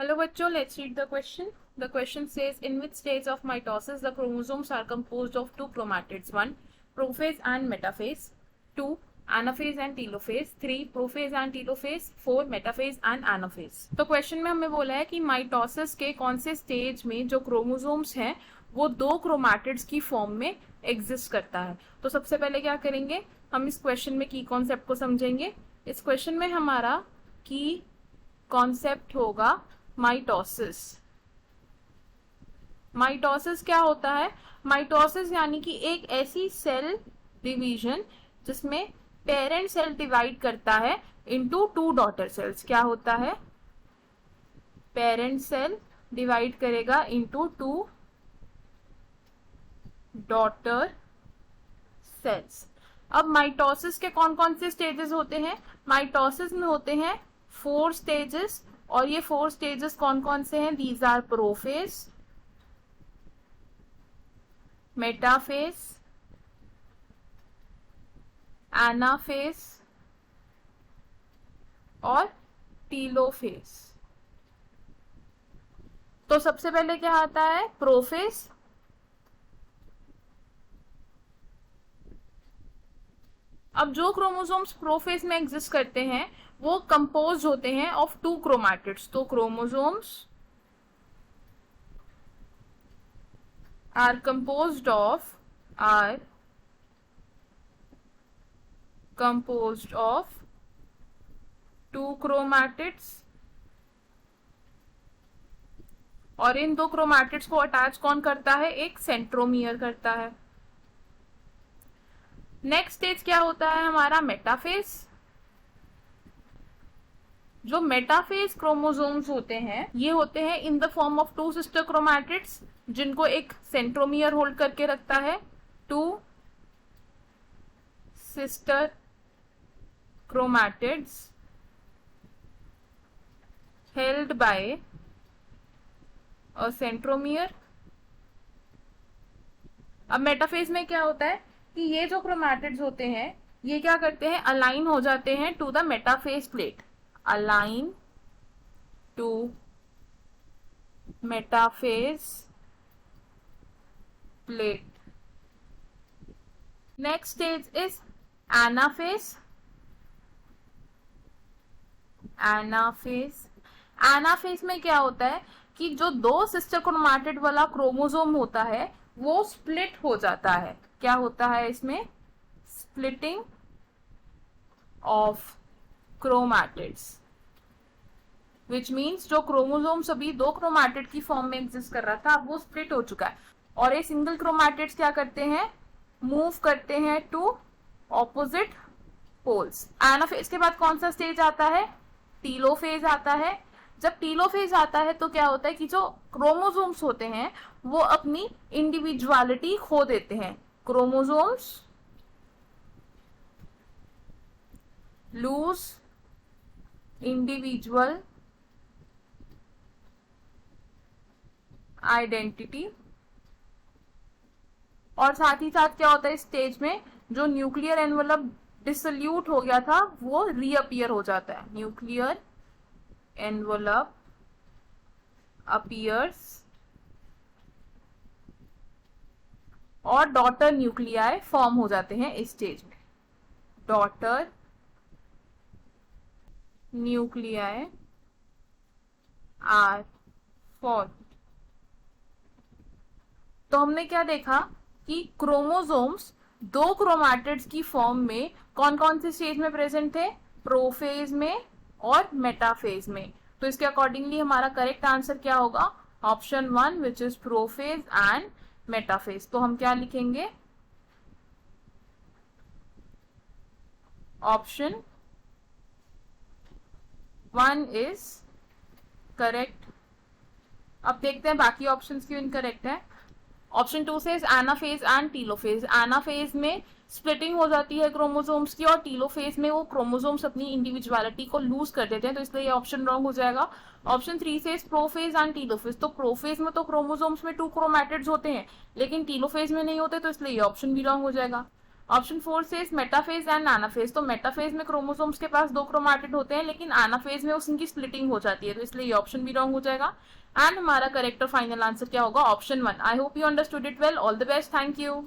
Hello bachcho, let's read the question. The question says, in which stage of mitosis the chromosomes are composed of two chromatids? 1. Prophase and metaphase. 2. Anaphase and telophase. 3. Prophase and telophase. 4. Metaphase and anaphase. तो question में हमें बोला है कि mitosis के कौन से stage में जो क्रोमोसोम्स हैं वो दो क्रोमैटिड्स की फॉर्म में एग्जिस्ट करता है. तो सबसे पहले क्या करेंगे, हम इस क्वेश्चन में की कॉन्सेप्ट को समझेंगे. इस क्वेश्चन में हमारा की कॉन्सेप्ट होगा माइटोसिस. माइटोसिस क्या होता है? माइटोसिस यानी कि एक ऐसी सेल डिवीजन जिसमें पेरेंट सेल डिवाइड करता है इनटू टू डॉटर सेल्स. क्या होता है? पेरेंट सेल डिवाइड करेगा इनटू टू डॉटर सेल्स. अब माइटोसिस के कौन कौन से स्टेजेस होते हैं? माइटोसिस में होते हैं 4 स्टेजेस, और ये 4 स्टेजेस कौन कौन से हैं? These are prophase, metaphase, anaphase और टीलोफेज. तो सबसे पहले क्या आता है? प्रोफेज. अब जो क्रोमोसोम्स प्रोफेज में एग्जिस्ट करते हैं वो कंपोज होते हैं ऑफ टू क्रोमैटिड्स. तो chromosomes are composed of two chromatids, और इन दो क्रोमैटिड्स को अटैच कौन करता है? एक सेंट्रोमियर करता है. नेक्स्ट स्टेज क्या होता है हमारा? मेटाफेज. जो मेटाफेज क्रोमोसोम्स होते हैं ये होते हैं in the form of two sister chromatids जिनको एक सेंट्रोमियर होल्ड करके रखता है. Two sister chromatids held by a centromere. अब मेटाफेज में क्या होता है कि ये जो क्रोमैटिड्स होते हैं ये क्या करते हैं? अलाइन हो जाते हैं to the metaphase plate. Align to metaphase plate. Next stage is anaphase. Anaphase में क्या होता है कि जो दो सिस्टर क्रोमैटिड वाला क्रोमोसोम होता है वो स्प्लिट हो जाता है. क्या होता है इसमें? Splitting of chromatids, which means जो क्रोमोसोम्स अभी दो क्रोमैटिड की फॉर्म में एग्जिस्ट कर रहा था अब वो स्प्लिट हो चुका है, और ये सिंगल क्रोमैटिड्स क्या करते हैं? मूव करते हैं टू ऑपोजिट पोल्स. एनाफेज के बाद कौन सा स्टेज आता है? टीलोफेज आता है. जब टीलोफेज आता है तो क्या होता है कि जो क्रोमोसोम्स होते हैं वो अपनी इंडिविजुअलिटी खो देते हैं. क्रोमोसोम्स लूज इंडिविजुअल आइडेंटिटी, और साथ ही साथ क्या होता है इस स्टेज में? जो न्यूक्लियर एनवलप डिसोल्यूट हो गया था वो रीअपियर हो जाता है. न्यूक्लियर एनवलप अपीयर्स और डॉटर न्यूक्लियाई फॉर्म हो जाते हैं इस स्टेज में. Daughter nuclei are form. तो हमने क्या देखा कि क्रोमोसोम्स दो क्रोमैटिड्स की फॉर्म में कौन कौन से स्टेज में प्रेजेंट थे? प्रोफेज में और मेटाफेज में. तो इसके अकॉर्डिंगली हमारा करेक्ट आंसर क्या होगा? Option 1 which is prophase and metaphase. तो हम क्या लिखेंगे? Option 1 is correct. अब देखते हैं बाकी ऑप्शंस क्यों इनकरेक्ट है. ऑप्शन 2 से एनाफेज एंड टीलोफेज. एनाफेज में स्प्लिटिंग हो जाती है क्रोमोसोम्स की, और टीलोफेज में वो क्रोमोसोम्स अपनी इंडिविजुअलिटी को लूज कर देते हैं, तो इसलिए ये ऑप्शन रॉन्ग हो जाएगा. ऑप्शन 3 से प्रोफेज एंड टीलोफेज. तो प्रोफेज में तो क्रोमोसोम्स में टू क्रोमैटिड्स होते हैं लेकिन टीलोफेज में नहीं होते, तो इसलिए ये ऑप्शन भी रॉन्ग हो जाएगा. ऑप्शन 4 से मेटाफेज एंड एनाफेज, तो मेटाफेज में क्रोमोसोम्स के पास 2 क्रोमैटिड होते हैं, लेकिन एनाफेज में उनकी स्प्लिटिंग हो जाती है, तो इसलिए ये ऑप्शन भी रॉन्ग हो जाएगा। एंड हमारा करेक्ट और फाइनल आंसर क्या होगा? Option 1। I hope you understood it well. All the best, thank you.